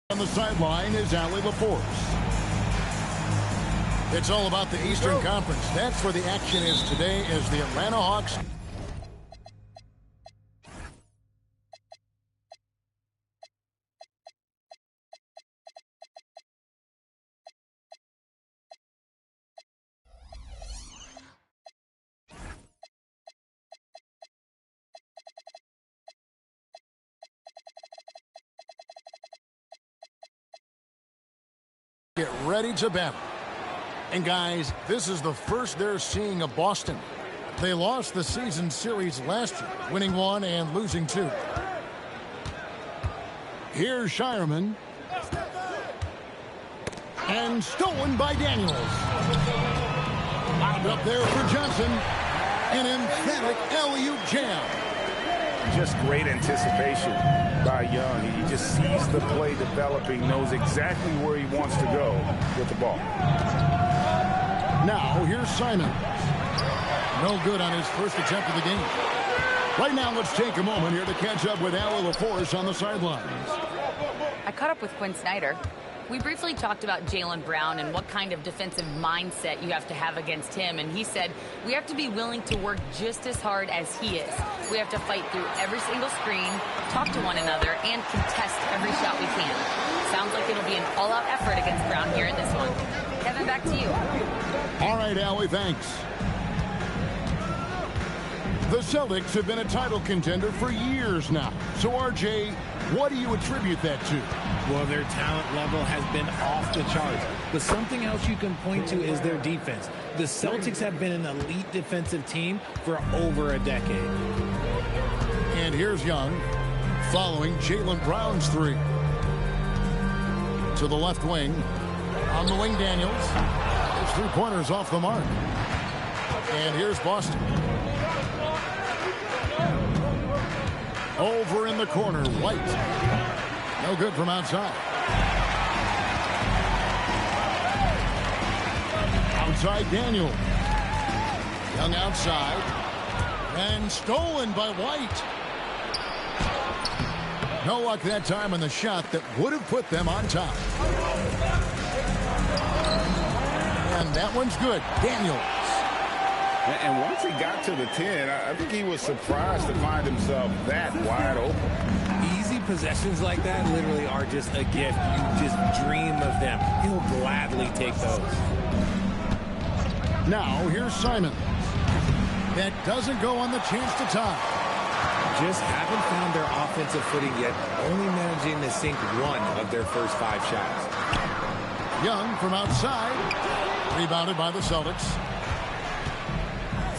On the sideline is Allie LaForce. It's all about the Eastern Conference. That's where the action is today as the Atlanta Hawks get ready to battle. And guys, this is the first they're seeing of Boston. They lost the season series last year, winning 1 and losing 2. Here's Shireman. And stolen by Daniels. Wound up there for Johnson. An emphatic alley-oop jam. Just great anticipation by Young. He just sees the play developing, knows exactly where he wants to go with the ball. Now, here's Simon. No good on his first attempt of the game. Right now, let's take a moment here to catch up with Allie LaForce on the sidelines. I caught up with Quinn Snyder. We briefly talked about Jaylen Brown and what kind of defensive mindset you have to have against him. And he said, we have to be willing to work just as hard as he is. We have to fight through every single screen, talk to one another, and contest every shot we can. Sounds like it'll be an all-out effort against Brown here in this one. Kevin, back to you. All right, Allie, thanks. The Celtics have been a title contender for years now. So, RJ, what do you attribute that to? Well, their talent level has been off the charts. But something else you can point to is their defense. The Celtics have been an elite defensive team for over a decade. And here's Young following Jaylen Brown's 3. To the left wing. On the wing, Daniels. His 3-pointers off the mark. And here's Boston. Over in the corner, White. No good from outside. Outside, Daniel. Young outside. And stolen by White. No luck that time on the shot that would have put them on top. And that one's good. Daniels. And once he got to the 10, I think he was surprised to find himself that wide open. Easy possessions like that literally are just a gift. You just dream of them. He'll gladly take those. Now, here's Simon. That doesn't go on the chance to tie. Just haven't found their offensive footing yet, only managing to sink 1 of their first 5 shots. Young from outside. Rebounded by the Celtics.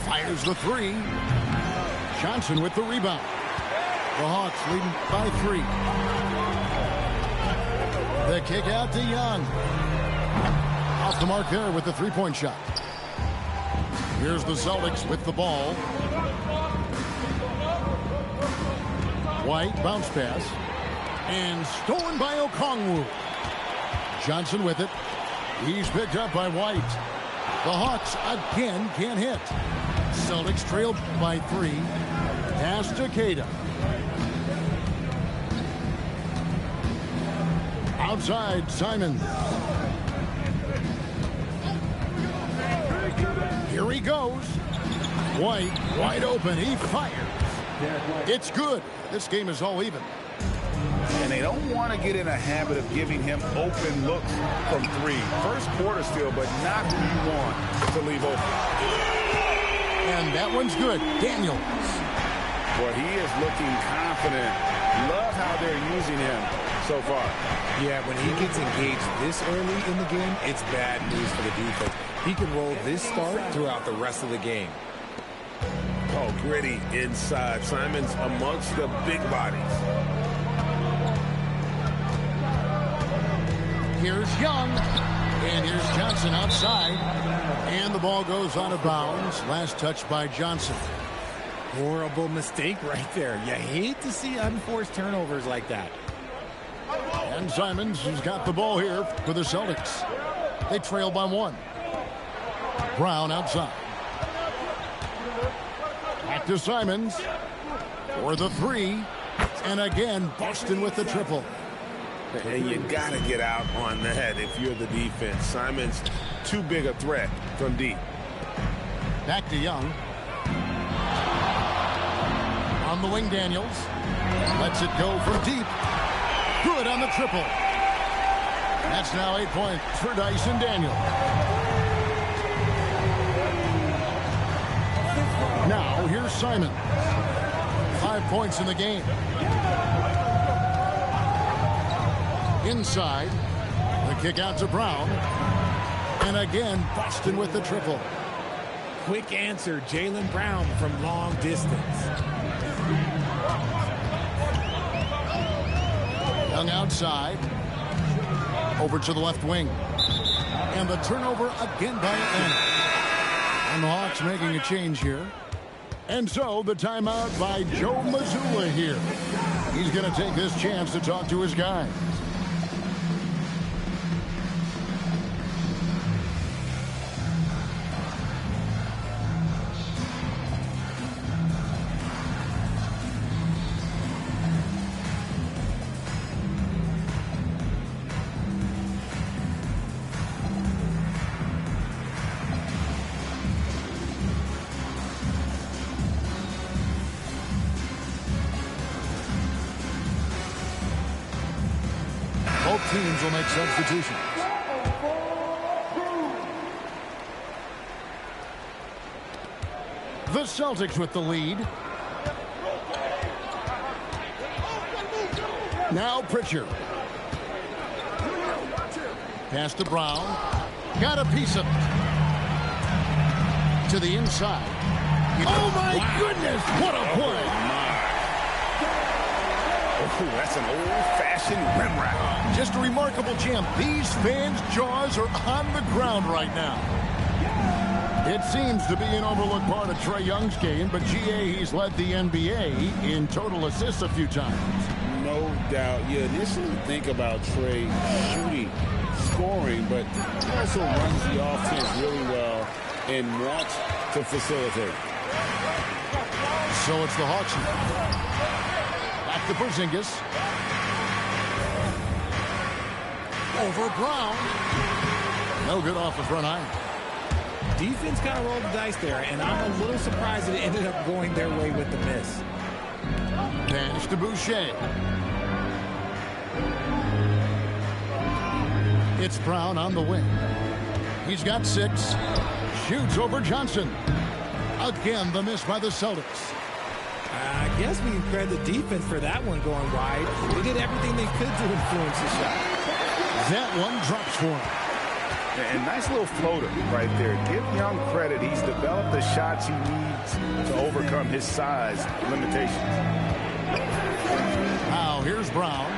Fires the 3. Johnson with the rebound. The Hawks leading by 3. The kick out to Young. Off the mark there with the 3-point shot. Here's the Celtics with the ball. White bounce pass. And stolen by Okongwu. Johnson with it. He's picked up by White. The Hawks again can't hit. Celtics trailed by 3. Pass to Queta. Outside, Simon. Here he goes. White, wide open. He fires. It's good. This game is all even. And they don't want to get in a habit of giving him open looks from 3. First quarter still, but not who you want to leave open. And that one's good. Daniels. Boy, he is looking confident. Love how they're using him so far. Yeah, when he gets engaged this early in the game, it's bad news for the defense. He can roll this start throughout the rest of the game. Oh, gritty inside. Simon's amongst the big bodies. Here's Young. And here's Johnson outside. And the ball goes out of bounds. Last touch by Johnson. Horrible mistake right there. You hate to see unforced turnovers like that. And Simons has got the ball here for the Celtics. They trail by 1. Brown outside. Back to Simons for the 3. And again, Boston with the triple. And you got to get out on that if you're the defense. Simons too big a threat from deep. Back to Young. On the wing, Daniels. Lets it go from deep. Good on the triple. That's now 8 points for Dyson Daniels. Now here's Simon. 5 points in the game. Inside. The kick out to Brown. And again, Boston with the triple. Quick answer, Jaylen Brown from long distance. Young outside. Over to the left wing. And the turnover again by Atlanta. And the Hawks making a change here. And so the timeout by Joe Mazzulla here. He's going to take this chance to talk to his guys. Both teams will make substitutions. The Celtics with the lead. Now Pritchard. Pass to Brown. Got a piece of it. To the inside. Oh my goodness, what a play. Ooh, that's an old-fashioned rim wrap. Just a remarkable jam. These fans' jaws are on the ground right now. It seems to be an overlooked part of Trae Young's game, but GA, he's led the NBA in total assists a few times. No doubt. You initially think about Trae shooting, scoring, but he also runs the offense really well and wants to facilitate. So it's the Hawks. Back to Porzingis. Over Brown. No good off the front iron. Defense kind of rolled the dice there, and I'm a little surprised that it ended up going their way with the miss. Pass to Boucher. It's Brown on the wing. He's got 6. Shoots over Johnson. Again, the miss by the Celtics. I guess we can credit the defense for that one going wide. They did everything they could to influence the shot. That one drops for him. And nice little floater right there. Give Young credit. He's developed the shots he needs to overcome his size limitations. Now here's Brown.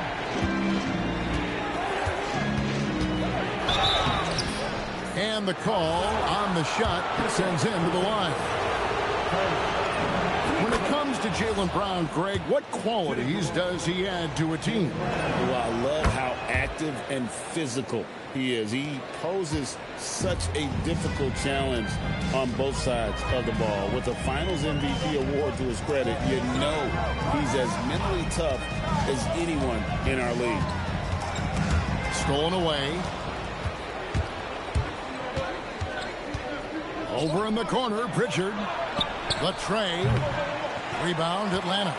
And the call on the shot sends him to the line. When it comes to Jaylen Brown, Greg, what qualities does he add to a team? Well, I love how active and physical he is. He poses such a difficult challenge on both sides of the ball. With a Finals MVP award to his credit, you know he's as mentally tough as anyone in our league. Stolen away. Over in the corner, Pritchard. Latrey. Rebound, Atlanta.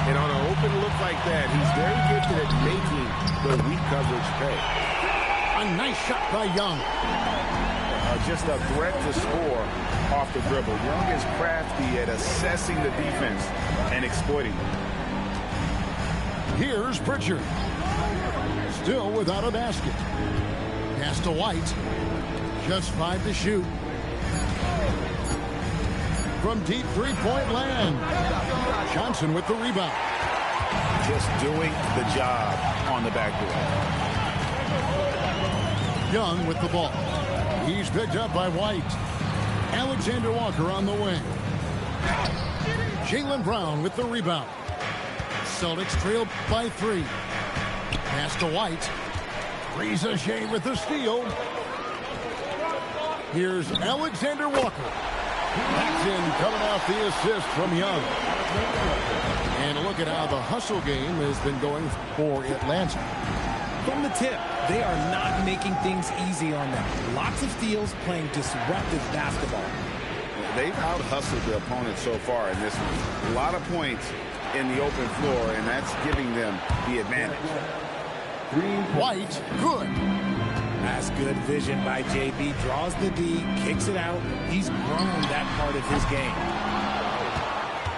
And on an open look like that, he's very gifted at making the weak coverage pay. A nice shot by Young. Just a threat to score off the dribble. Young is crafty at assessing the defense and exploiting it. Here's Pritchard. Still without a basket. Pass to White. Just 5 to shoot. From deep three-point land. Johnson with the rebound. Just doing the job on the backboard. Young with the ball. He's picked up by White. Alexander Walker on the wing. Jaylen Brown with the rebound. Celtics trail by 3. Pass to White. Reza Shea with the steal. Here's Alexander Walker. Backs in, coming off the assist from Young. And look at how the hustle game has been going for Atlanta. From the tip, they are not making things easy on them. Lots of steals, playing disruptive basketball. They've out-hustled their opponent so far in this one. A lot of points in the open floor, and that's giving them the advantage. White, good. That's good vision by JB. Draws the D, kicks it out. He's grown that part of his game.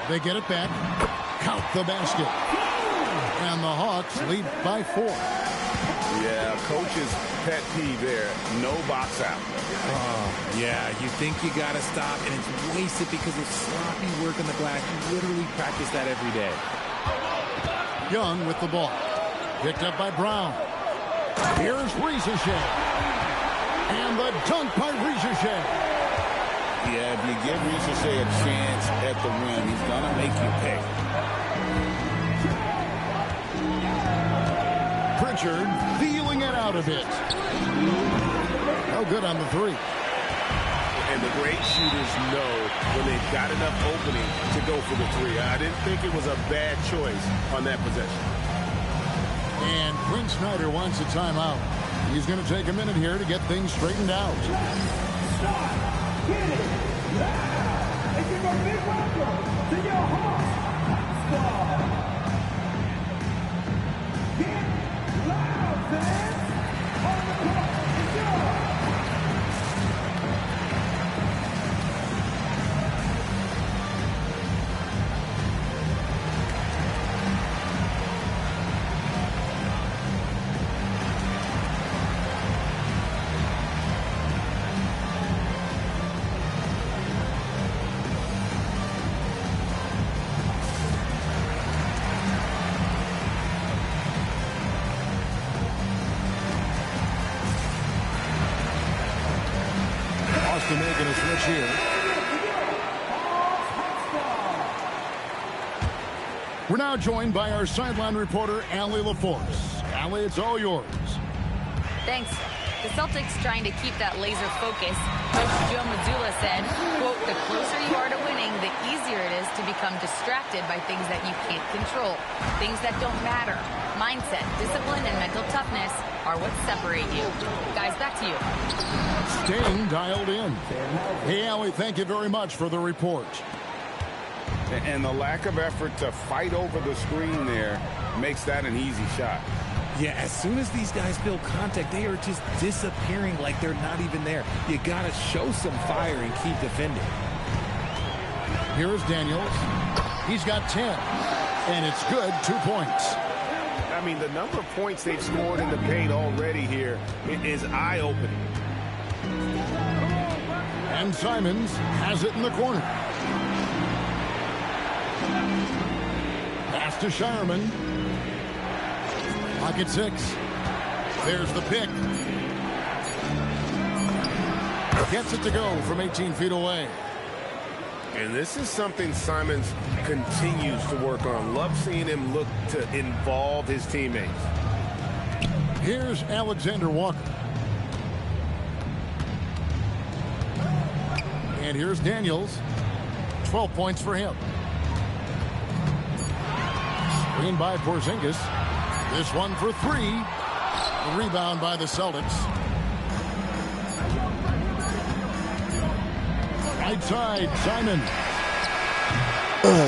They get it back. Count the basket. And the Hawks lead by 4. Yeah, coach's pet peeve there. No box out. Yeah, you think you got to stop, and it's wasted because of sloppy work on the glass. You literally practice that every day. Young with the ball. Picked up by Brown. Here's Ricochet. And the dunk by Ricochet. Yeah, if you give Ricochet a chance at the rim, he's going to make you pay. Pritchard feeling it out a bit. No good on the 3. And the great shooters know when they've got enough opening to go for the 3. I didn't think it was a bad choice on that possession. And Quinn Snyder wants a timeout. He's going to take a minute here to get things straightened out. Stop. Get it. Yeah. And give a big welcome to your Hawks squad. Get loud, fans. On the clock is yours. Making a switch here. We're now joined by our sideline reporter, Allie LaForce. Allie, it's all yours. Thanks. The Celtics trying to keep that laser focus. Coach Joe Mazzulla said, quote, the closer you are to winning, the easier it is to become distracted by things that you can't control, things that don't matter. Mindset, discipline, and mental toughness are what separate you. Guys, back to you. Staying dialed in. Hey, Allie, thank you very much for the report. And the lack of effort to fight over the screen there makes that an easy shot. Yeah, as soon as these guys feel contact, they are just disappearing like they're not even there. You got to show some fire and keep defending. Here's Daniels. He's got 10. And it's good, 2 points. I mean, the number of points they've scored in the paint already here is eye-opening. And Simons has it in the corner. Pass to Shireman. Pocket 6. There's the pick. Gets it to go from 18 feet away. And this is something Simons continues to work on. Love seeing him look to involve his teammates. Here's Alexander Walker. And here's Daniels. 12 points for him. Screen by Porzingis. This one for 3. The rebound by the Celtics. Right side, Simon.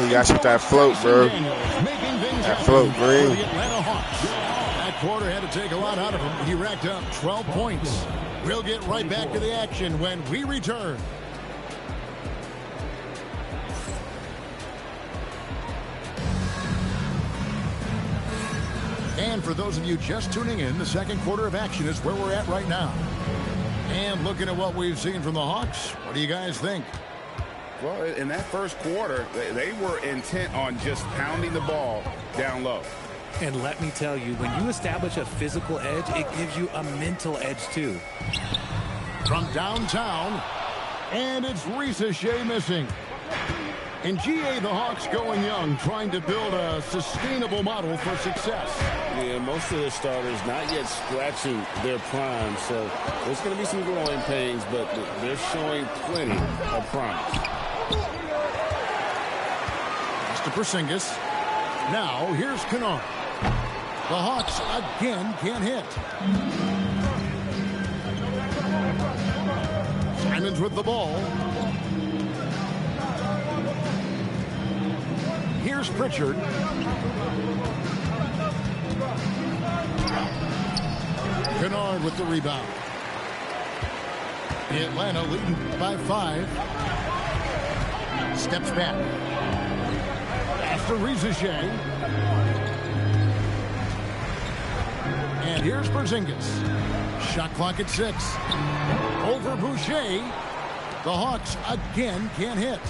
You got to shoot that float, bro. That float, Green. That quarter had to take a lot out of him. He racked up 12 points. We'll get right back to the action when we return. And for those of you just tuning in, the second quarter of action is where we're at right now. And looking at what we've seen from the Hawks, what do you guys think? Well, in that first quarter, they were intent on just pounding the ball down low. And let me tell you, when you establish a physical edge, it gives you a mental edge too. From downtown, and it's Ricochet missing. In GA, the Hawks going young, trying to build a sustainable model for success. Yeah, most of the starters not yet scratching their prime, so there's going to be some growing pains, but they're showing plenty of promise. Pass to Porzingis. Now, here's Kennard. The Hawks again can't hit. Simons with the ball. Here's Pritchard. Kennard with the rebound. Atlanta leading by 5. Steps back. After Rizachet. And here's Porzingis. Shot clock at 6. Over Boucher. The Hawks again can't hit.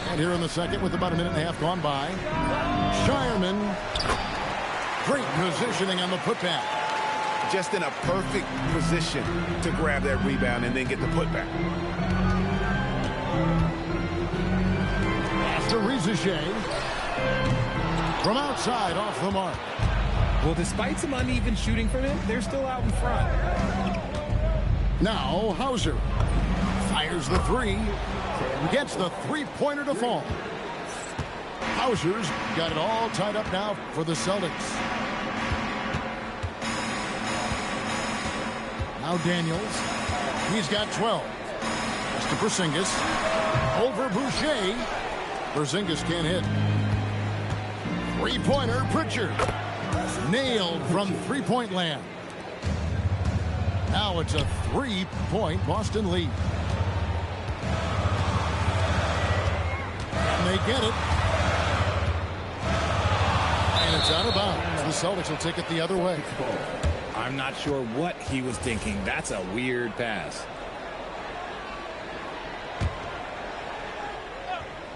And here in the second with about a minute and a half gone by. Shireman. Great positioning on the putback. Just in a perfect position to grab that rebound and then get the putback. After Rizachet. From outside, off the mark. Well, despite some uneven shooting from him, they're still out in front. Now, Hauser fires the 3. Gets the three-pointer to fall. Hauser's got it all tied up now for the Celtics. Now Daniels. He's got 12. It's to Porzingis. Over Boucher. Porzingis can't hit. Three-pointer, Pritchard. Nailed from three-point land. Now it's a 3-point Boston lead. And they get it. And it's out of bounds. The Celtics will take it the other way. I'm not sure what he was thinking. That's a weird pass.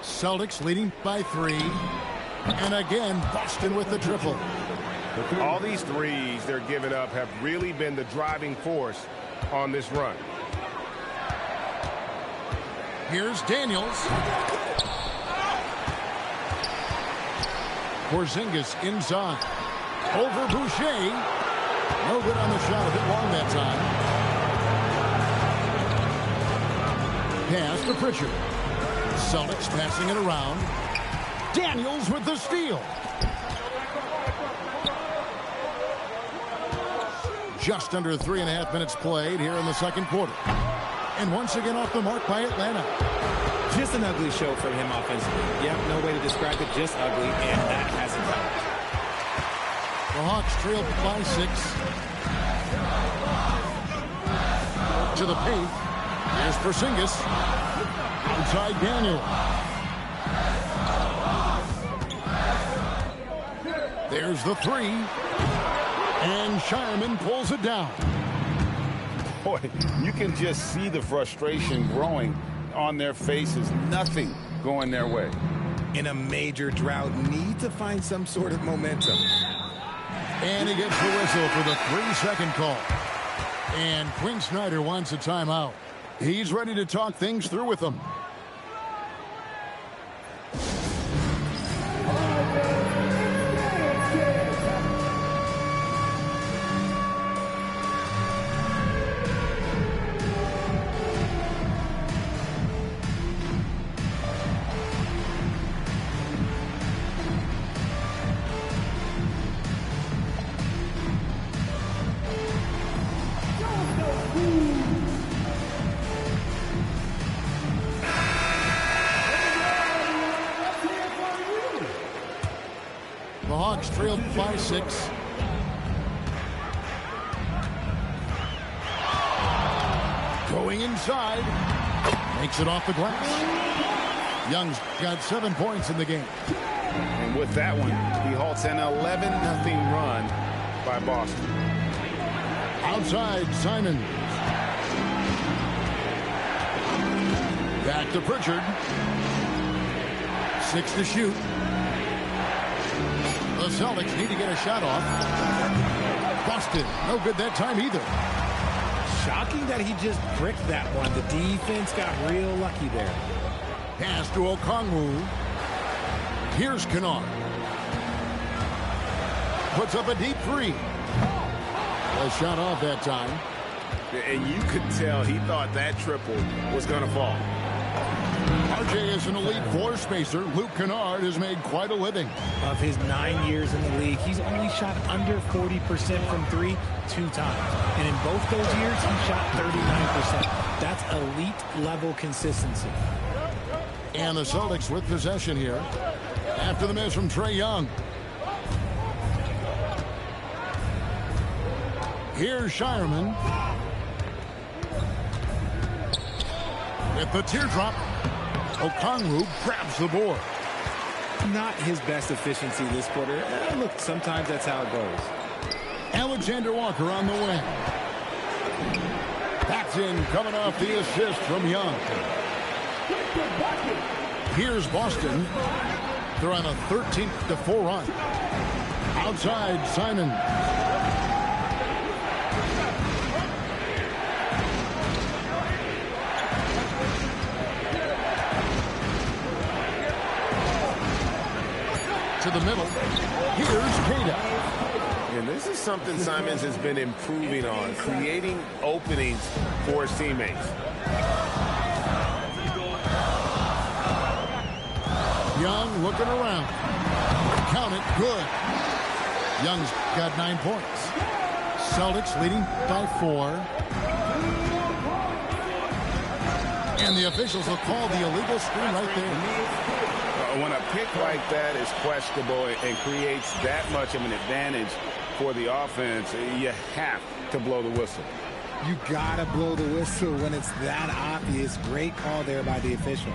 Celtics leading by 3. And again, Boston with the triple. All these threes they're giving up have really been the driving force on this run. Here's Daniels. Porzingis inside. Over Boucher. No good on the shot. A bit long that time. Pass to Pritchard. Celtics passing it around. Daniels with the steal. Just under 3.5 minutes played here in the second quarter. And once again off the mark by Atlanta. Just an ugly show from him offensively. Yep, no way to describe it, just ugly, and that hasn't helped. The Hawks trail by 6. To the paint. Here's Porzingis. Outside Daniel. There's the 3. And Shireman pulls it down. Boy, you can just see the frustration growing on their faces. Nothing going their way. In a major drought, need to find some sort of momentum. And he gets the whistle for the 3-second call. And Quinn Snyder wants a timeout. He's ready to talk things through with them. The Hawks trailed by 6. Going inside. Makes it off the glass. Young's got 7 points in the game. And with that one, he halts an 11-0 run by Boston. Outside, Simon. Back to Pritchard. 6 to shoot. The Celtics need to get a shot off. Boston, no good that time either. Shocking that he just bricked that one. The defense got real lucky there. Pass to Okongwu. Here's Kennard. Puts up a deep 3. A shot off that time. And you could tell he thought that triple was going to fall. RJ is an elite floor spacer. Luke Kennard has made quite a living. Of his 9 years in the league, he's only shot under 40% from three 2 times. And in both those years, he shot 39%. That's elite level consistency. And the Celtics with possession here after the miss from Trae Young. Here's Shireman. With the teardrop, Okongwu grabs the board. Not his best efficiency this quarter. Look, sometimes that's how it goes. Alexander Walker on the wing. That's in, coming off the assist from Young. Here's Boston. They're on a 13-4 run. Outside, Simon. To the middle. Here's Queta. And this is something Simons has been improving on, creating openings for his teammates. Young looking around. Count it. Good. Young's got 9 points. Celtics leading by 4. And the officials will call the illegal screen right there. When a pick like that is questionable and creates that much of an advantage for the offense, you have to blow the whistle. You gotta blow the whistle when it's that obvious. Great call there by the official.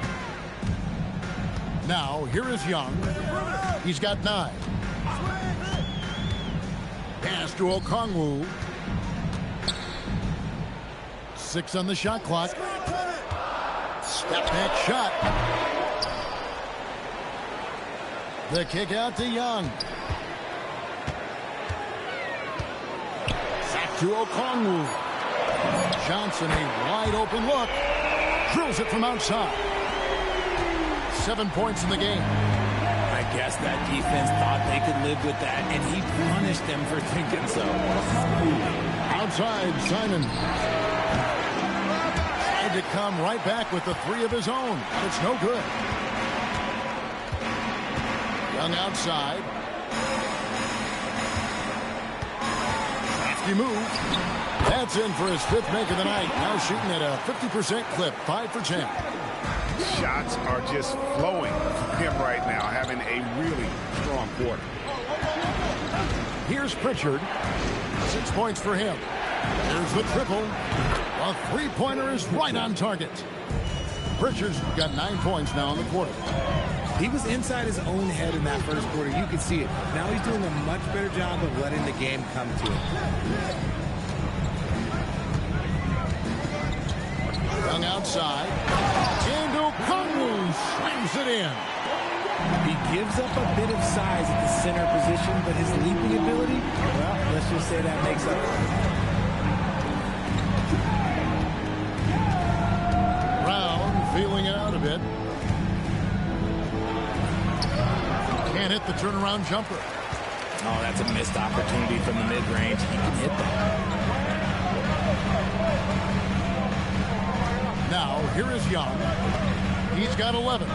Now, here is Young. He's got 9. Pass to Okongwu. 6 on the shot clock. Step back shot. The kick out to Young. Back to Okongwu. Johnson, a wide open look. Drills it from outside. 7 points in the game. I guess that defense thought they could live with that, and he punished them for thinking so. Outside, Simon. Tried to come right back with the 3 of his own. It's no good. Young outside. Crafty move. That's in for his 5th make of the night. Now shooting at a 50% clip. 5 for 10. Shots are just flowing from him right now, having a really strong quarter. Here's Pritchard. 6 points for him. There's the triple. A 3-pointer is right on target. Pritchard's got 9 points now in the quarter. He was inside his own head in that first quarter. You could see it. Now he's doing a much better job of letting the game come to him. Young outside. And Okongwu slams it in. He gives up a bit of size at the center position, but his leaping ability, well, let's just say that makes up for it. Brown feeling it out a bit. Can't hit the turnaround jumper. Oh, that's a missed opportunity from the mid-range. He can hit that. Now, here is Young. He's got 11.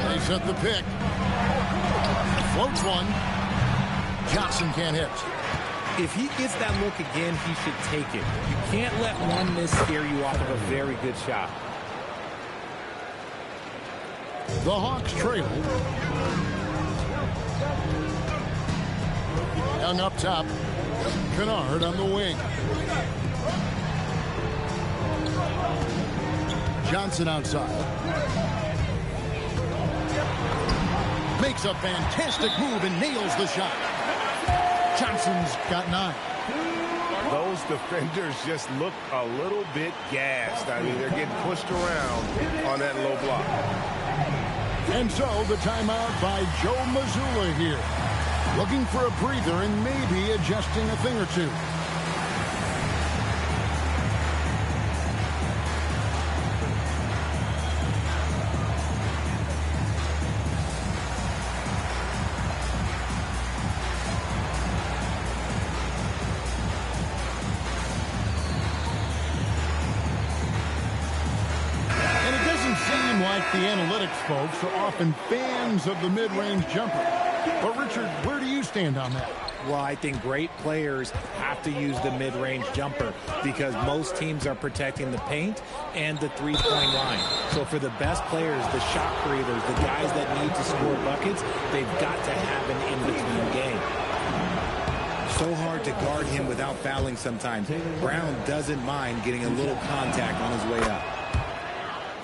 They set the pick. Floats one. Johnson can't hit. If he gets that look again, he should take it. You can't let one miss scare you off of a very good shot. The Hawks trail. Young up top. Kennard on the wing. Johnson outside. Makes a fantastic move and nails the shot. Johnson's got 9. Those defenders just look a little bit gassed. I mean, they're getting pushed around on that low block. And so the timeout by Joe Mazzulla here. Looking for a breather and maybe adjusting a thing or two. like the analytics folks are often fans of the mid-range jumper. But, Richard, where do you stand on that? Well, I think great players have to use the mid-range jumper because most teams are protecting the paint and the three-point line. So for the best players, the shot creators, the guys that need to score buckets, they've got to have an in-between game. So hard to guard him without fouling sometimes. Brown doesn't mind getting a little contact on his way up.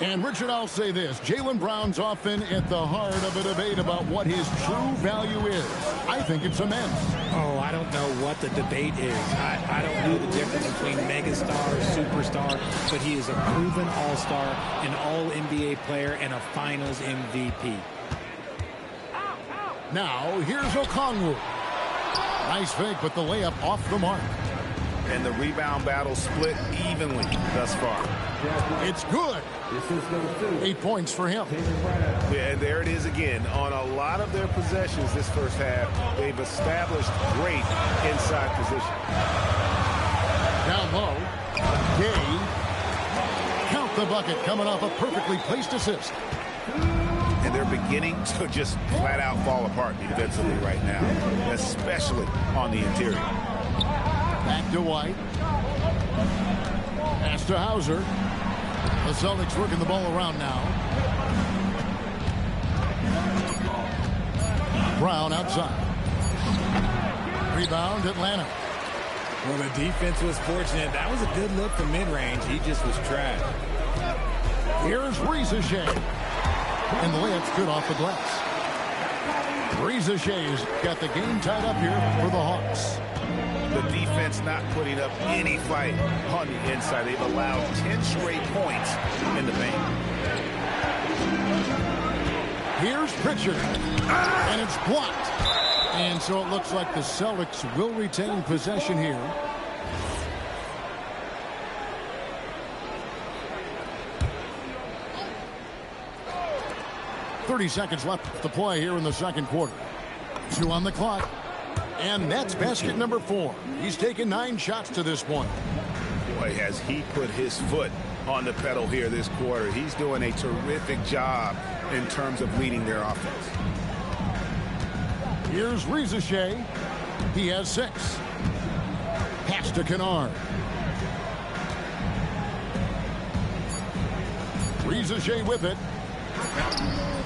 And, Richard, I'll say this. Jaylen Brown's often at the heart of a debate about what his true value is. I think it's immense. Oh, I don't know what the debate is. I don't know the difference between megastar, superstar, but he is a proven all-star, an all-NBA player, and a finals MVP. Now, here's Okongwu. Nice fake, but the layup off the mark. And the rebound battle split evenly thus far. It's good. 8 points for him. Yeah, and there it is again. On a lot of their possessions this first half, they've established great inside position. Down low. Gay. Count the bucket coming off a perfectly placed assist. And they're beginning to just flat out fall apart defensively right now, especially on the interior. Back to White. Pass to Hauser. The Celtics working the ball around now. Brown outside. Rebound, Atlanta. Well, the defense was fortunate. That was a good look from mid-range. He just was trash. Here's Riza-Shea. And the layup's good off the glass. Riza-Shea's got the game tied up here for the Hawks. The defense not putting up any fight on the inside. They've allowed 10 straight points in the paint. Here's Pritchard. And it's blocked. And so it looks like the Celtics will retain possession here. .30 seconds left to play here in the second quarter. 2 on the clock. And that's basket number 4. He's taken 9 shots to this point. Boy, has he put his foot on the pedal here this quarter. He's doing a terrific job in terms of leading their offense. Here's Riza-Shea. He has 6. Pass to Kennard. Riza-Shea with it.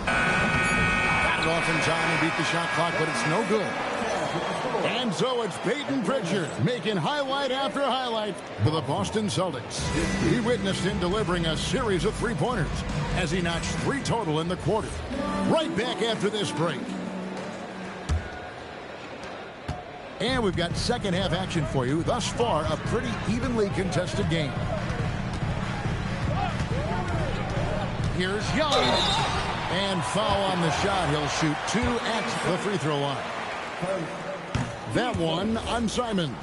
Got it off in time and beat the shot clock, but it's no good. And so it's Peyton Pritchard making highlight after highlight for the Boston Celtics. We witnessed him delivering a series of three-pointers as he notched 3 total in the quarter. Right back after this break. And we've got second half action for you. Thus far, a pretty evenly contested game. Here's Young. And foul on the shot. He'll shoot 2 at the free throw line. That one on Simons.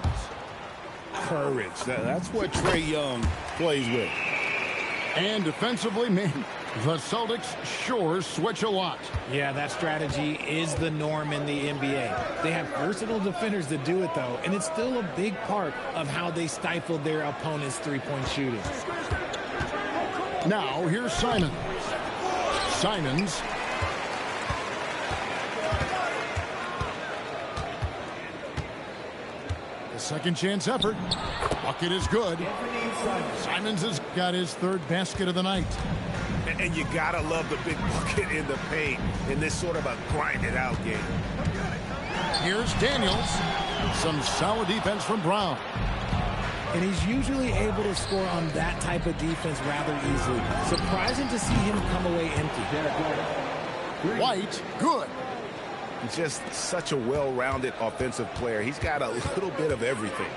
Courage. That's what Trae Young plays with. And defensively, man, the Celtics sure switch a lot. Yeah, that strategy is the norm in the NBA. They have versatile defenders that do it, though, and it's still a big part of how they stifled their opponent's three-point shooting. Now, here's Simons. Simons. The second chance effort. Bucket is good. Simons has got his 3rd basket of the night. And you gotta love the big bucket in the paint in this sort of a grinded-out game. Here's Daniels. Some solid defense from Brown. And he's usually able to score on that type of defense rather easily. Surprising to see him come away empty. White, good. He's just such a well-rounded offensive player. He's got a little bit of everything.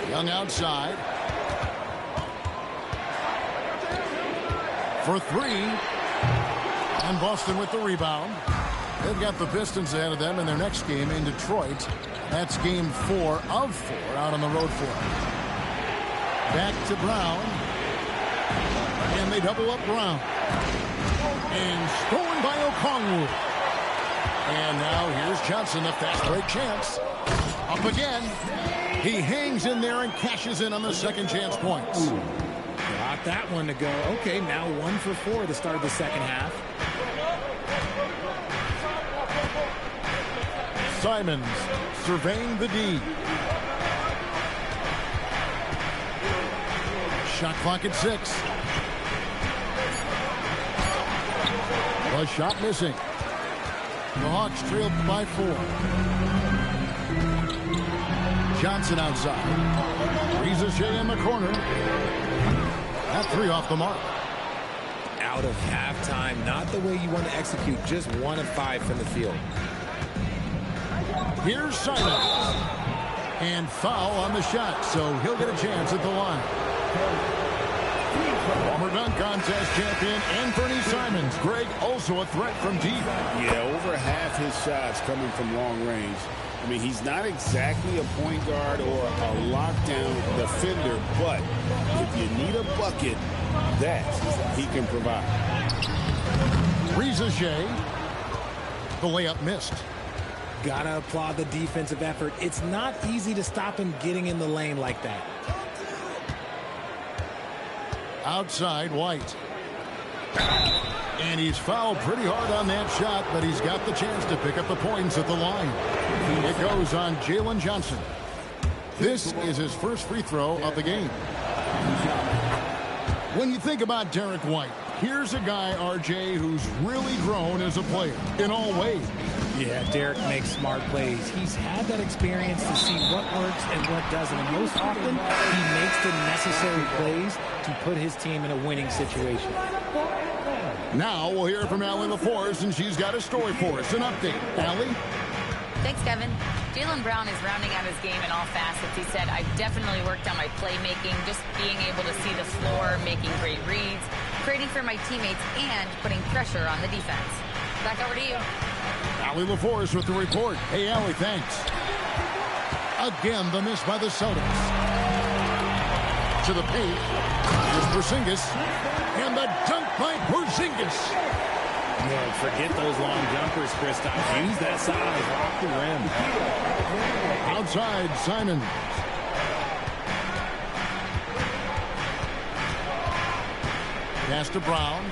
Young outside. For 3. And Boston with the rebound. They've got the Pistons ahead of them in their next game in Detroit. That's game 4 of 4 out on the road for them. Back to Brown. And they double up Brown. And stolen by Okongwu. And now here's Johnson, a fast break chance. Up again. He hangs in there and cashes in on the second chance points. Got that one to go. Okay, now 1 for 4 to start the second half. Simons surveying the D. Shot clock at 6. A shot missing. The Hawks trailed by 4. Johnson outside. Reza Shea in the corner. That 3 off the mark. Out of halftime, not the way you want to execute. Just 1 of 5 from the field. Here's Simons. And foul on the shot, so he'll get a chance at the line. Former dunk contest champion Anthony Simons. Greg, also a threat from deep. Yeah, over half his shots coming from long range. I mean, he's not exactly a point guard or a lockdown defender, but if you need a bucket, that he can provide. Reza Shea. The layup missed. Gotta applaud the defensive effort. It's not easy to stop him getting in the lane like that. Outside, White. And he's fouled pretty hard on that shot, but he's got the chance to pick up the points at the line. It goes on Jalen Johnson. This is his first free throw of the game. When you think about Derek White, here's a guy, RJ, who's really grown as a player in all ways. Yeah, Derek makes smart plays. He's had that experience to see what works and what doesn't. And most often, he makes the necessary plays to put his team in a winning situation. Now we'll hear from Allie LaForce, and she's got a story for us. An update. Allie? Thanks, Kevin. Jaylen Brown is rounding out his game in all facets. He said, I've definitely worked on my playmaking, just being able to see the floor, making great reads, creating for my teammates, and putting pressure on the defense. Back over to you. Allie LaForce with the report. Hey, Allie, thanks. Again, the miss by the Celtics. To the paint. Here's Porzingis. And the dunk by Porzingis. No, forget those long jumpers, Kristaps. Use that size. Rock the rim. Outside, Simons. Pass to Brown.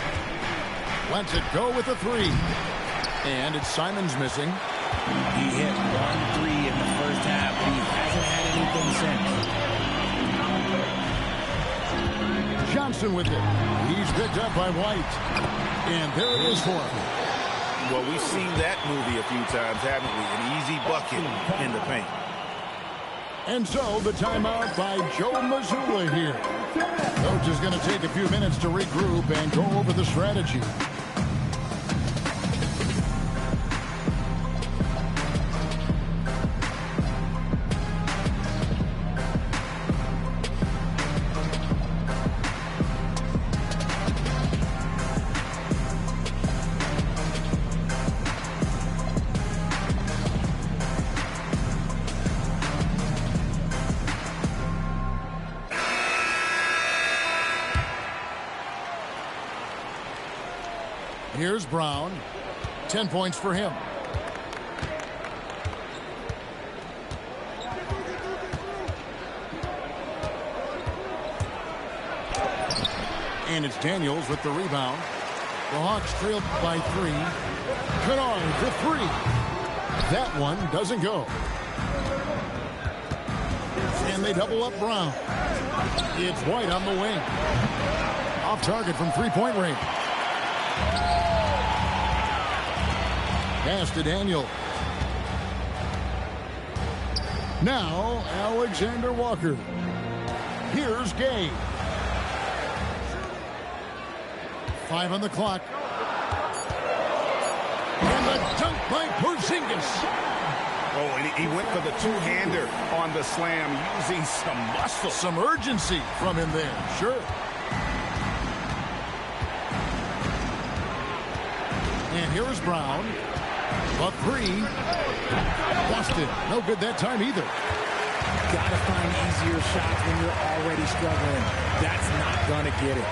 Lets it go with a 3. And it's Simons missing. He hit 1 3 in the first half, but he hasn't had anything since. Johnson with it. He's picked up by White. And there it is for him. Well, we've seen that movie a few times, haven't we? An easy bucket in the paint. And so the timeout by Joe Mazzulla here. Coach is going to take a few minutes to regroup and go over the strategy. Here's Brown. 10 points for him. And it's Daniels with the rebound. The Hawks trailed by 3. Kennard for 3. That one doesn't go. And they double up Brown. It's White on the wing. Off target from three-point range. Pass to Daniel. Now, Alexander Walker. Here's Gay. 5 on the clock. And the dunk by Porzingis. Oh, and he went for the two-hander on the slam, using some muscle. Some urgency from him there, sure. And here's Brown. A 3. Busted. No good that time either. Gotta find easier shots when you're already struggling. That's not gonna get it.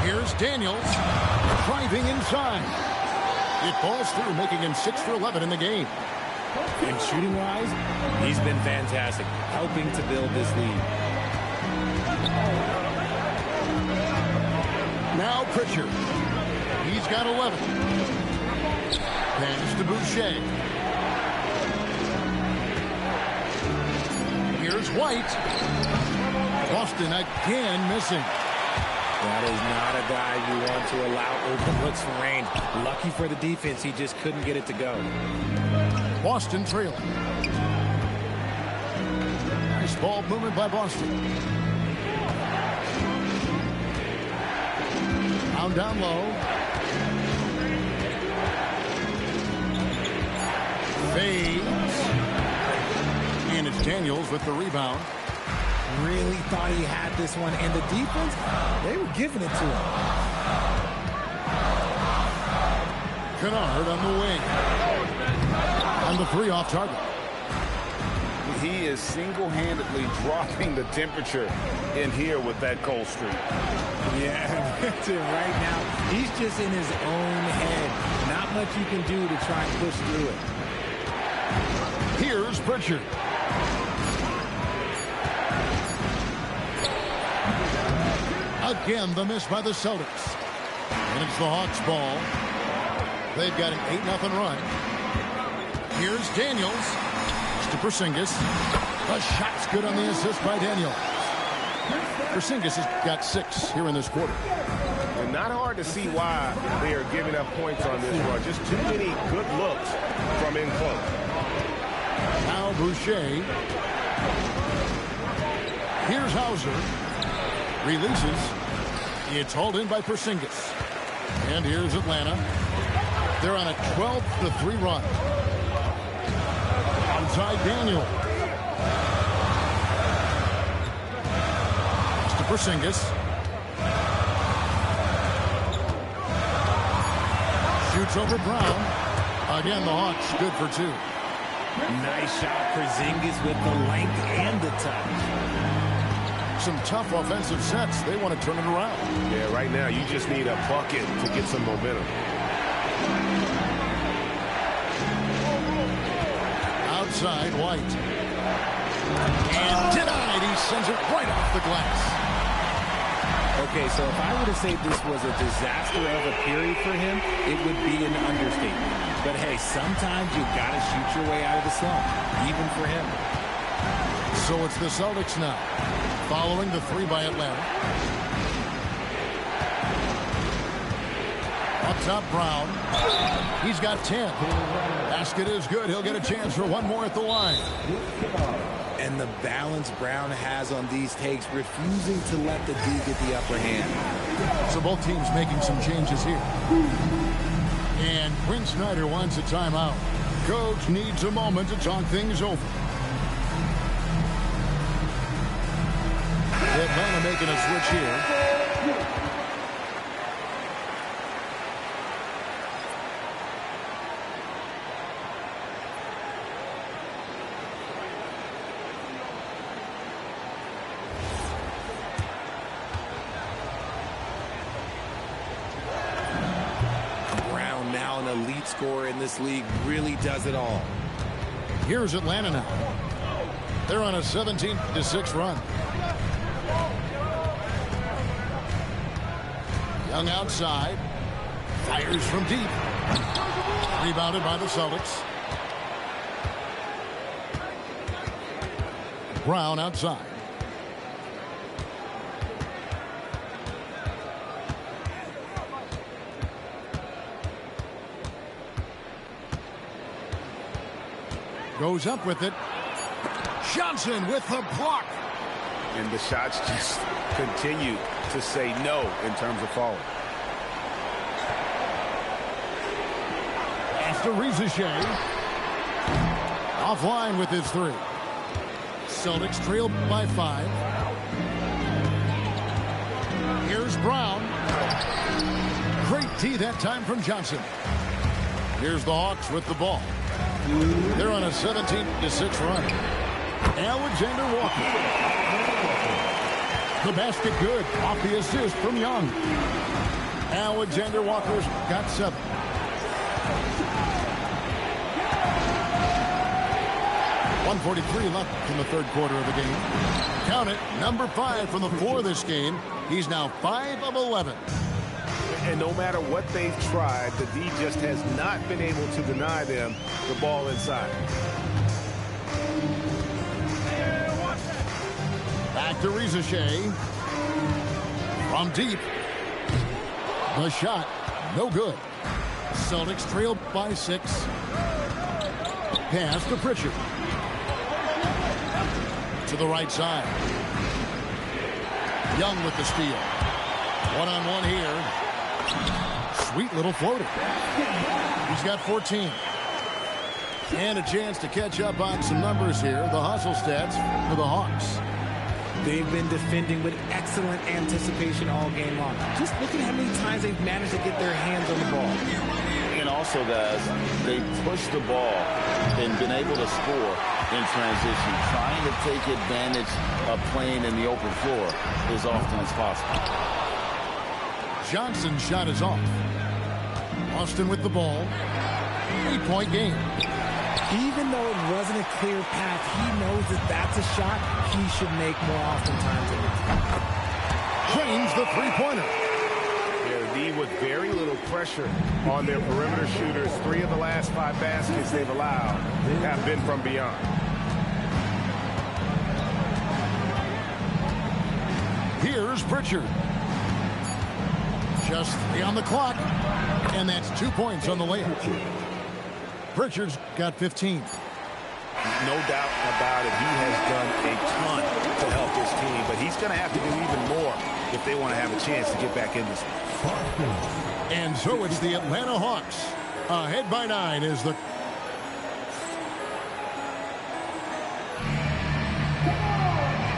Here's Daniels. Driving inside. It falls through, making him 6 for 11 in the game. And shooting-wise, he's been fantastic, helping to build this lead. Now Pritchard. He's got 11. Pass to Boucher. Here's White. Boston again missing. That is not a guy you want to allow open looks from range. Lucky for the defense, he just couldn't get it to go. Boston trailing. Nice ball movement by Boston. Down low. Fades. And it's Daniels with the rebound. Really thought he had this one. And the defense, they were giving it to him. Kennard on the wing. On the three off target. He is single-handedly dropping the temperature in here with that cold streak. Yeah, right now, he's just in his own head. Not much you can do to try and push through it. Here's Pritchard. Again, the miss by the Celtics. And it's the Hawks' ball. They've got an 8-0 run. Here's Daniels. To Porzingis. The shot's good on the assist by Daniels. Porzingis has got 6 here in this quarter. And not hard to see why they are giving up points on this run. Just too many good looks from in close. Now Boucher. Here's Hauser. Releases. It's hauled in by Porzingis. And here's Atlanta. They're on a 12-3 run. Outside Daniel. To Porzingis. Shoots over Brown. Again, the Hawks good for 2. Nice shot, Porzingis with the length and the touch. Some tough offensive sets. They want to turn it around. Yeah, right now you just need a bucket to get some momentum. Outside White. And denied. He sends it right off the glass. Okay, so if I were to say this was a disaster of a period for him, it would be an understatement. But hey, sometimes you got to shoot your way out of the slump, even for him. So it's the Celtics now, following the 3 by Atlanta. Up top, Brown. He's got 10. Basket is good. He'll get a chance for one more at the line. And the balance Brown has on these takes, refusing to let the D get the upper hand. So both teams making some changes here. And Quinn Snyder wants a timeout. Coach needs a moment to talk things over. Atlanta making a switch here. Elite scorer in this league, really does it all. Here's Atlanta now. They're on a 17-6 run. Young outside. Fires from deep. Rebounded by the Celtics. Brown outside. Goes up with it. Johnson with the block. And the shots just continue to say no in terms of falling. After Rizichet. Offline with his 3. Celtics trailed by 5. Here's Brown. Great D that time from Johnson. Here's the Hawks with the ball. They're on a 17-6 run. Alexander Walker. The basket good. Off the assist from Young. Alexander Walker's got 7. 1:43 left in the third quarter of the game. Count it, number 5 from the floor this game. He's now 5 of 11. And no matter what they've tried, the D just has not been able to deny them the ball inside. Back to Rizachet. From deep. The shot, no good. Celtics trail by 6. Pass to Pritchard. To the right side. Young with the steal. One-on-one here. Sweet little floater. He's got 14. And a chance to catch up on some numbers here. The hustle stats for the Hawks. They've been defending with excellent anticipation all game long. Just look at how many times they've managed to get their hands on the ball. And also, guys, they pushed the ball and been able to score in transition, trying to take advantage of playing in the open floor as often as possible. Johnson's shot is off. Austin with the ball. 3-point game. Even though it wasn't a clear path, he knows that that's a shot he should make more oftentimes in the game. Drains the three-pointer. The D with very little pressure on their perimeter shooters. 3 of the last 5 baskets they've allowed have been from beyond. Here's Pritchard. Just 3 on the clock. And that's 2 points on the layup. Pritchard's got 15. No doubt about it. He has done a ton to help his team, but he's going to have to do even more if they want to have a chance to get back in this one. And so it's the Atlanta Hawks. Ahead by 9 is the...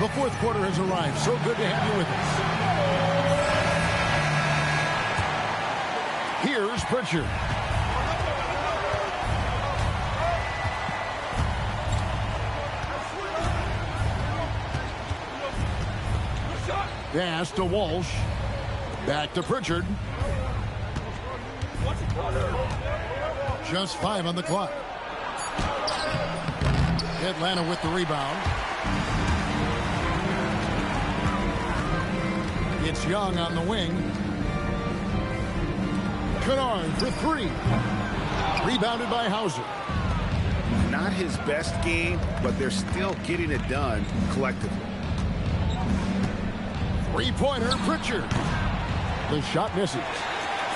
The fourth quarter has arrived. So good to have you with us. Here's Pritchard. Pass to Walsh. Back to Pritchard. Just 5 on the clock. Atlanta with the rebound. It's Young on the wing. Kennard for 3. Rebounded by Hauser. Not his best game, but they're still getting it done collectively. Three-pointer, Pritchard. The shot misses.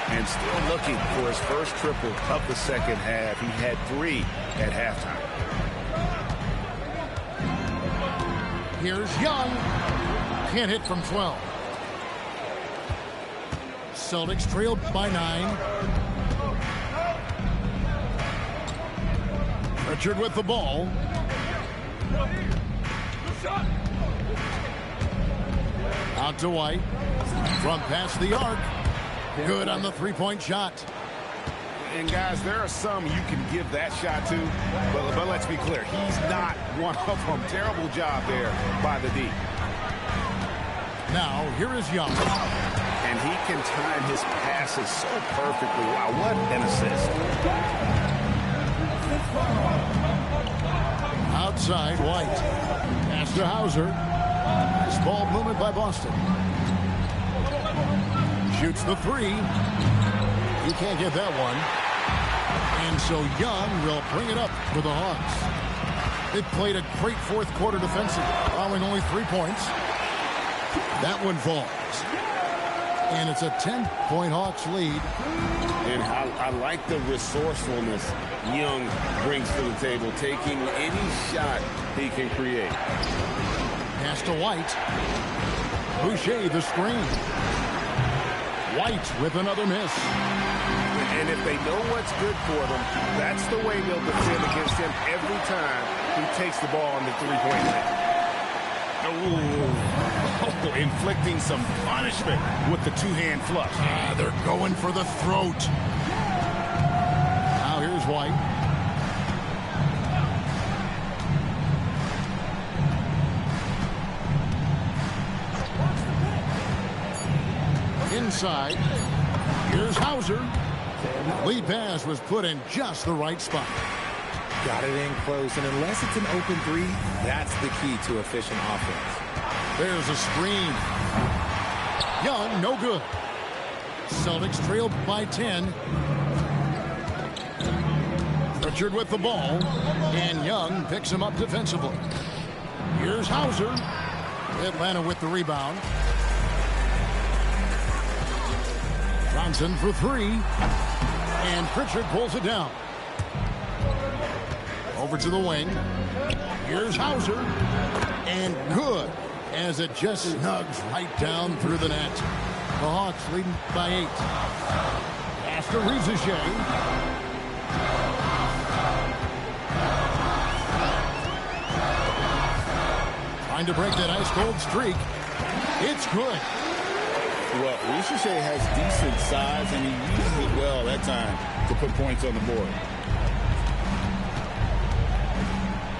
And still looking for his first triple of the second half. He had 3 at halftime. Here's Young. Can't hit from 12. Celtics trailed by 9. Pritchard with the ball. Out to White. From past the arc. Good on the three-point shot. And guys, there are some you can give that shot to, but let's be clear, he's not one of them. Terrible job there by the D. Now, here is Young. And he can time his passes so perfectly. Wow, what an assist. Outside, White. Pass to Hauser. Nice ball movement by Boston. Shoots the 3. He can't get that one. And so Young will bring it up for the Hawks. They played a great fourth quarter defensively, allowing only 3 points. That one falls. And it's a 10-point Hawks lead. And I like the resourcefulness Young brings to the table, taking any shot he can create. Pass to White. Boucher the screen. White with another miss. And if they know what's good for them, that's the way they'll defend against him every time he takes the ball on the three-point line. Oh, inflicting some punishment with the two-hand flush. They're going for the throat. Now here's White. Inside. Here's Hauser. Lead pass was put in just the right spot. Got it in close, and unless it's an open three, that's the key to efficient offense. There's a screen. Young, no good. Celtics trail by 10. Pritchard with the ball, and Young picks him up defensively. Here's Hauser. Atlanta with the rebound. Johnson for three, and Pritchard pulls it down. Over to the wing. Here's Hauser, and good, as it just snugs right down through the net. The Hawks leading by 8. Pass to Rizichet. Trying to break that ice-cold streak. It's good. Well, Rizichet has decent size, and he uses it well that time to put points on the board.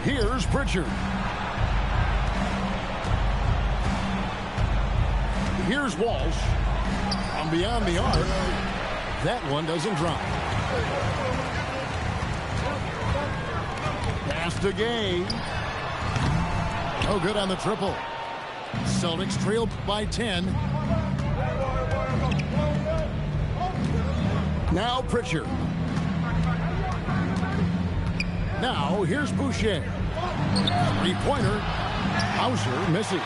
Here's Pritchard. Here's Walsh. From beyond the arc. That one doesn't drop. Pass to Gay. No good on the triple. Celtics trailed by 10. Now Pritchard. Now here's Boucher. Three-pointer. Hauser missing.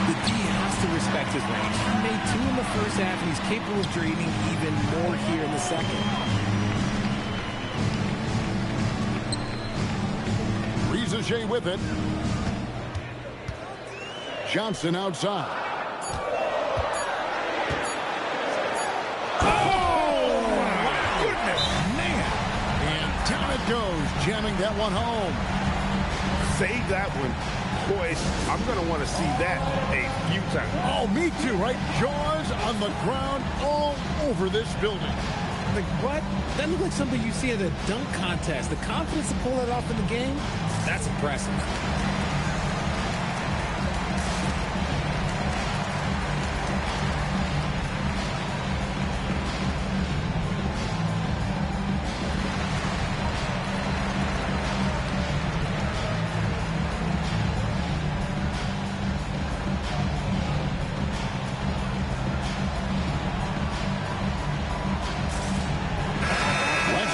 The D has to respect his range. He made 2 in the first half, and he's capable of draining even more here in the second. Rizichet with it. Johnson outside. Oh, goodness, man. And down it goes, jamming that one home. Save that one. Boys, I'm going to want to see that a few times. Oh, me too, right? Jaws on the ground all over this building. Like, what? That looked like something you see at a dunk contest. The confidence to pull that off in the game, that's impressive.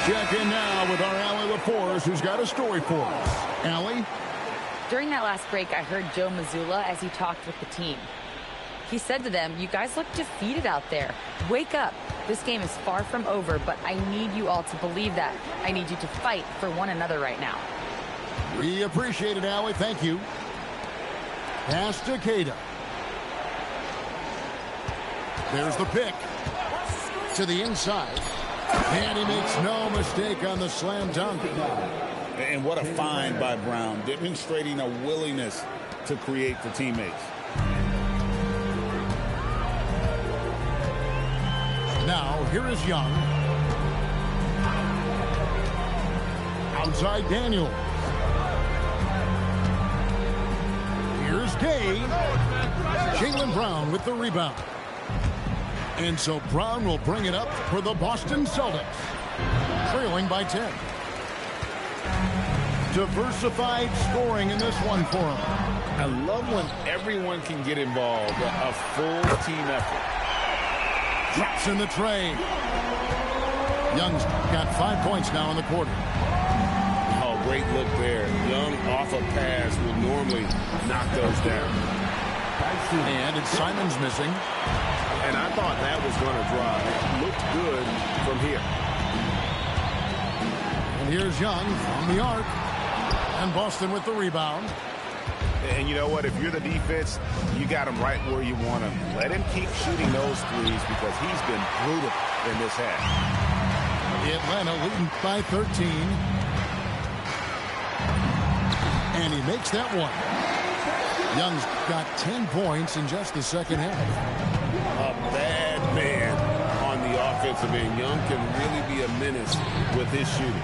Check in now with our Allie LaForce, who's got a story for us. Allie? During that last break, I heard Joe Mazzulla as he talked with the team. He said to them, "You guys look defeated out there. Wake up. This game is far from over, but I need you all to believe that. I need you to fight for one another right now." We appreciate it, Allie. Thank you. Pass to Queta. There's the pick. To the inside. And he makes no mistake on the slam dunk. And what a find by Brown, demonstrating a willingness to create for teammates. Now, here is Young. Outside Daniel. Here's Gay. Jaylen Brown with the rebound. And so Brown will bring it up for the Boston Celtics, trailing by 10. Diversified scoring in this one for him. I love when everyone can get involved, a full team effort. Drops in the tray. Young's got 5 points now in the quarter. Oh, great look there. Young off a pass will normally knock those down. And it's Simons missing. And I thought that was going to drop. It looked good from here. And here's Young from the arc. And Boston with the rebound. And you know what? If you're the defense, you got him right where you want him. Let him keep shooting those threes because he's been brutal in this half. Atlanta leading by 13. And he makes that one. Young's got 10 points in just the second half. A bad man on the offensive end. Young can really be a menace with his shooting.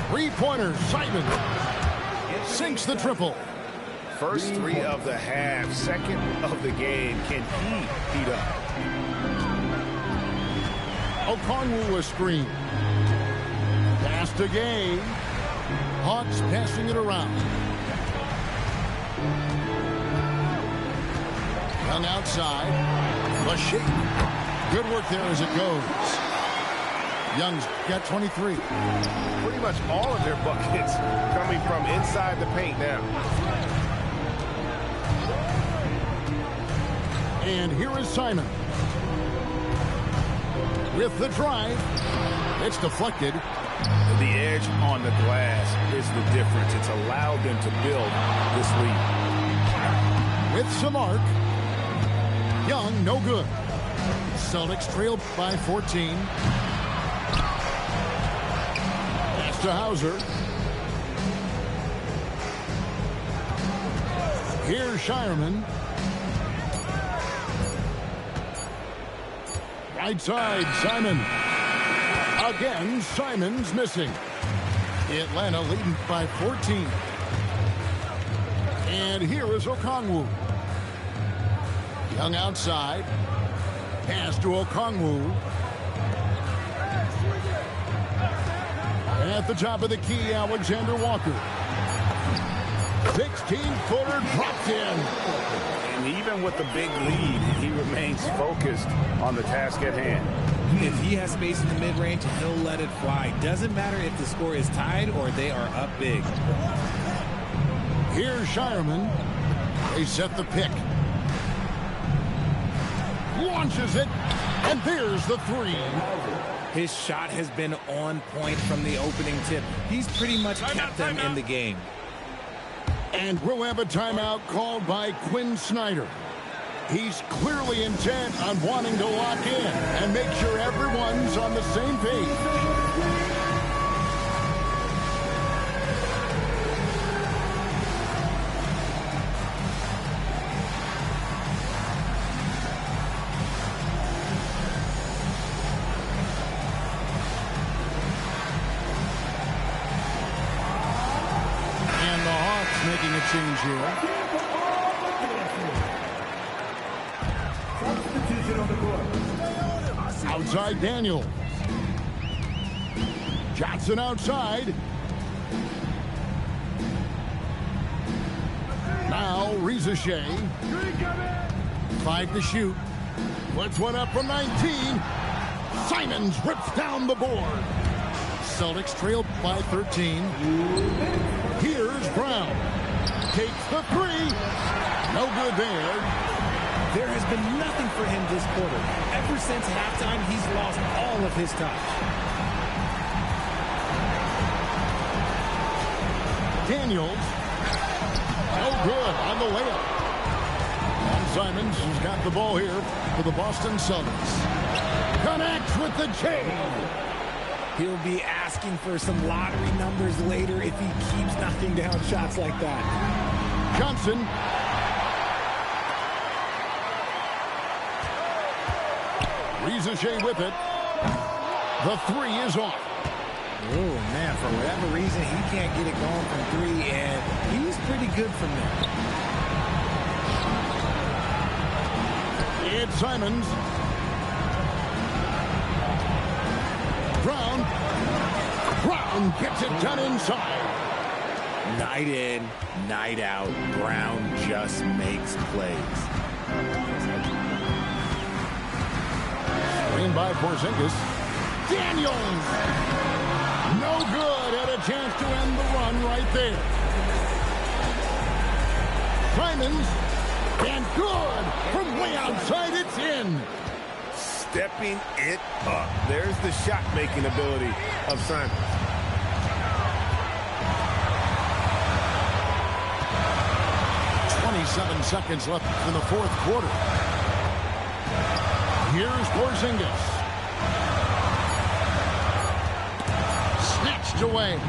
Three-pointer, Simon sinks the triple. First 3 of the half, second of the game. Can he heat up? Okongwu a screen. Pass to Gay. Hawks passing it around. Young outside. Lachey. Good work there as it goes. Young's got 23. Pretty much all of their buckets coming from inside the paint now. And here is Simon. With the drive. It's deflected. The edge on the glass is the difference. It's allowed them to build this lead. With some arc. Young, no good. Celtics trailed by 14. Pass to Hauser. Here's Shireman. Right side, Simon. Again, Simon's missing. Atlanta leading by 14. And here is Okongwu. Young outside. Pass to Okongwu. At the top of the key, Alexander Walker. 16-footer dropped in. And even with the big lead, he remains focused on the task at hand. If he has space in the mid-range, he'll let it fly. Doesn't matter if the score is tied or they are up big. Here's Shireman. They set the pick. Launches it. And there's the three. His shot has been on point from the opening tip. He's pretty much kept them in the game. And we'll have a timeout called by Quinn Snyder. He's clearly intent on wanting to lock in and make sure everyone's on the same page. Making a change here. Substitution on the court. Outside Daniel. Johnson outside. Now Rizachet. 5 to shoot. Puts one up from 19. Simons rips down the board. Celtics trail by 13. Here's Brown. Takes the three. No good there. There has been nothing for him this quarter. Ever since halftime, he's lost all of his touch. Daniels. No good on the layup. And Simons has got the ball here for the Boston Celtics. Connects with the chain. He'll be asking for some lottery numbers later if he keeps knocking down shots like that. Johnson. Rizachet with it. The three is off. Oh, man, for whatever reason, he can't get it going from three, and he's pretty good from there. It's Simons. Brown gets it done inside. Night in, night out, Brown just makes plays. Screen by Porzingis. Daniels! No good. Had a chance to end the run right there. Simons. And good. From way outside, it's in. Stepping it up. There's the shot-making ability of Simons. .7 seconds left in the fourth quarter. Here's Porzingis. Snatched away.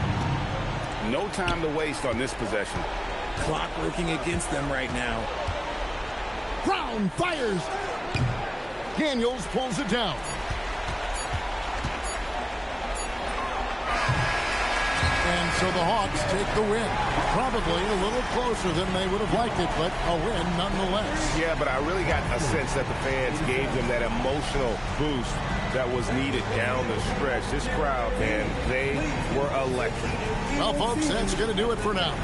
No time to waste on this possession. Clock working against them right now. Brown fires. Daniels pulls it down. And so the Hawks take the win. Probably a little closer than they would have liked it, but a win nonetheless. Yeah, but I really got a sense that the fans gave them that emotional boost that was needed down the stretch. This crowd, man, they were electric. Well, folks, that's going to do it for now.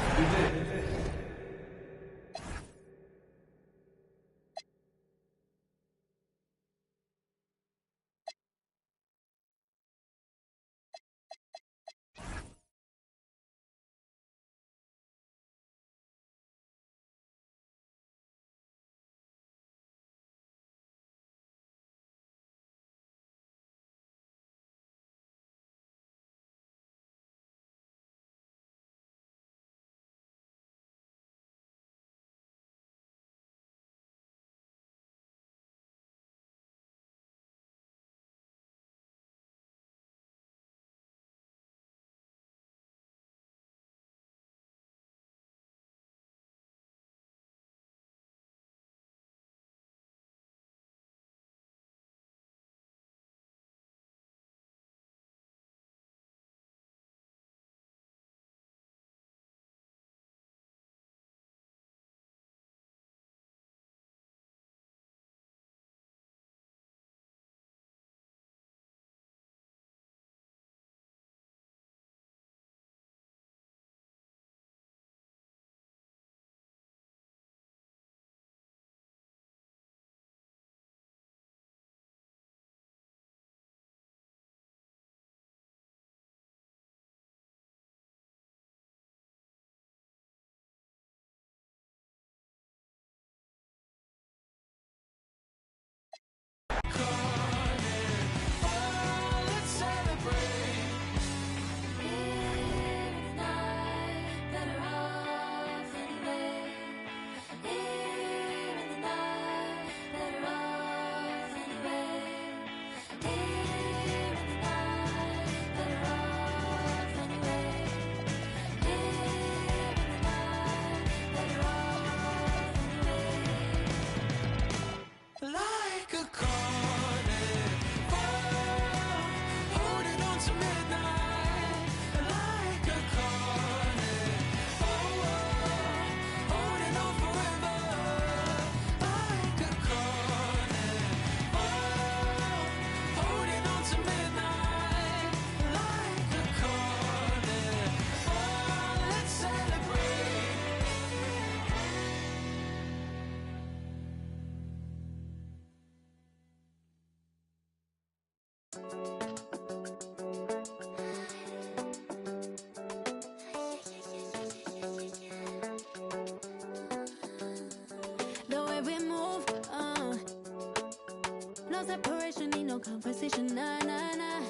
No separation, need no conversation, nah, nah, nah.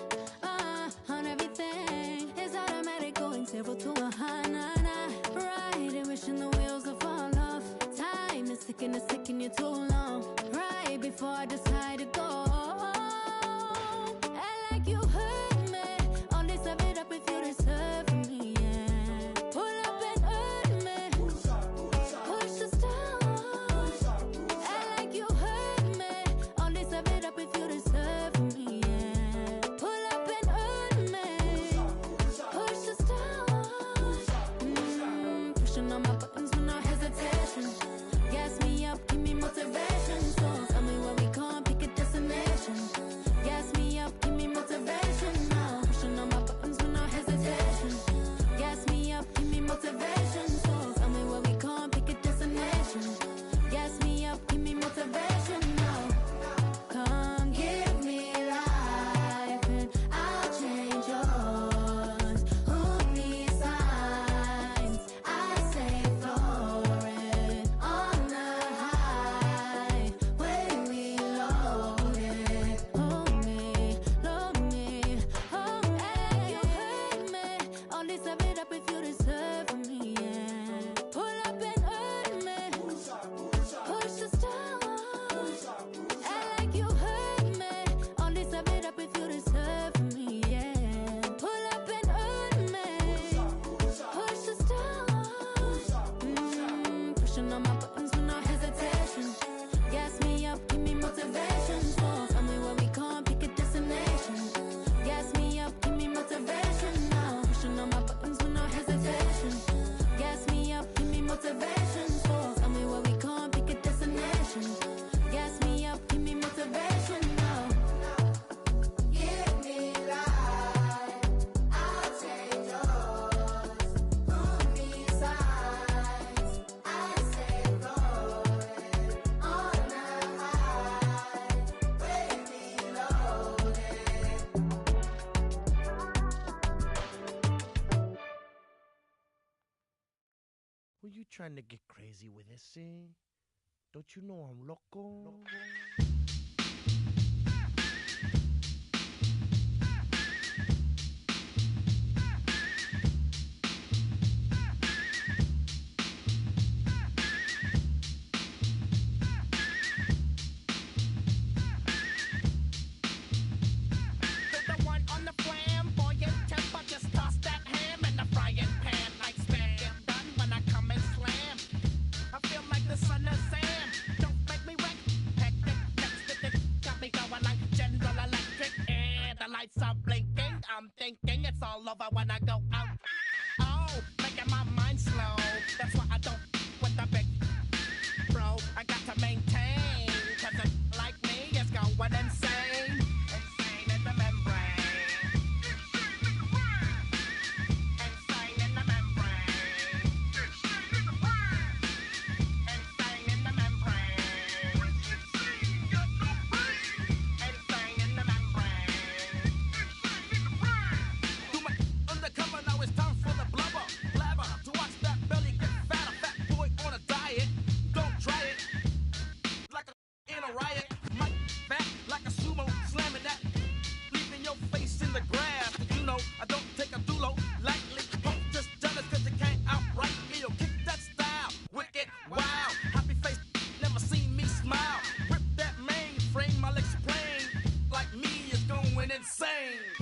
On everything, it's automatic, going 0 to 100, nah, nah. Right, wishing the wheels will fall off. Time is ticking, it's taking you too long. Right before I decide to go. Act like you hurt me. Only serve it up if you deserve me, yeah. Pull up and hurt me. Push the stars. Act like you hurt me. Only serve it up if you deserve me, yeah. Pull up and hurt me. Push the stars. Pushing on my buttons with no hesitation. Gas me up, give me motivation. So tell me where we going, pick a destination. you trying to get crazy with this, eh? Don't you know I'm loco? The one on the flamboyant temper, just toss that ham in the frying pan like spam. Get done when I come and slam. I feel like the son of Sam. Don't make me wreck. Hectic, next got me going like General Electric. And the lights are blinking. I'm thinking it's all over when I go out. Oh, making my mind slow. That's why I don't with the big bro. I got to maintain, cause a like me is going insane. Insane in the membrane. Insane in the membrane. Insane in the brain. Insane in the membrane. Insane in the membrane. Do my undercover, now it's time for the blubber. Blabber, to watch that belly get fat. A fat boy on a diet. Don't try it. Like a in a riot. Might fat like a sumo slamming that. Leaving your face in the grass. Did you know I don't take a dulo lightly? Don't just jealous cause you can't outright me or kick that style. Wicked, wow. Happy face, never seen me smile. Rip that mainframe, I'll explain. Like me is going insane.